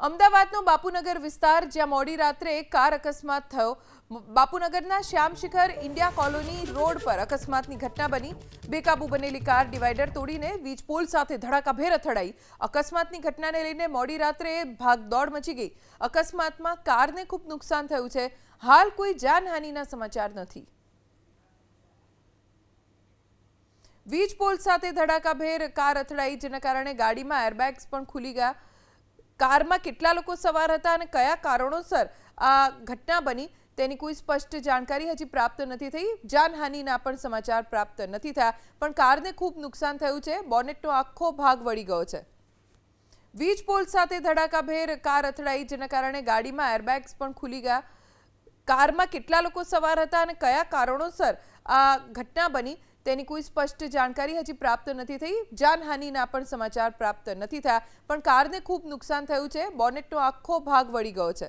અમદાવાદનો બાપુનગર વિસ્તાર જ્યાં મોડી રાત્રે કાર અકસ્માત થયો। બાપુનગરના શ્યામશિખર ઇન્ડિયા કોલોની રોડ પર અકસ્માતની ઘટના બની। બેકાબુ બનેલી કાર ડિવાઈડર તોડીને વીજ પોલ સાથે ધડાકાભેર અથડાઈ। અકસ્માતની ઘટનાને લઈને મોડી રાત્રે ભાગદોડ મચી ગઈ। અકસ્માતમાં કારને ખૂબ નુકસાન થયું છે। હાલ કોઈ જાનહાનિના સમાચાર નથી। વીજ પોલ સાથે ધડાકાભેર કાર અથડાઈ, જેના કારણે ગાડીમાં એરબેગ્સ પણ ખુલી ગયા। કારમાં કેટલા લોકો સવાર હતા અને કયા કારણોસર આ ઘટના બની તેની કોઈ સ્પષ્ટ જાણકારી હજી પ્રાપ્ત નથી થઈ। જાનહાનિના પણ સમાચાર પ્રાપ્ત નથી થયા, પણ કારને ખૂબ નુકસાન થયું છે। બોનેટનો આખો ભાગ વળી ગયો છે। વીજ પોલ સાથે ધડાકાભેર કાર અથડાઈ, જેના કારણે ગાડીમાં એરબેગ્સ પણ ખુલી ગયા। કારમાં કેટલા લોકો સવાર હતા અને કયા કારણોસર આ ઘટના બની તેની કોઈ સ્પષ્ટ જાણકારી હજી પ્રાપ્ત નથી થઈ। જાનહાનિના પણ સમાચાર પ્રાપ્ત નથી થયા, પણ કારને ખૂબ નુકસાન થયું છે। બોનેટનો આખો ભાગ વળી ગયો છે।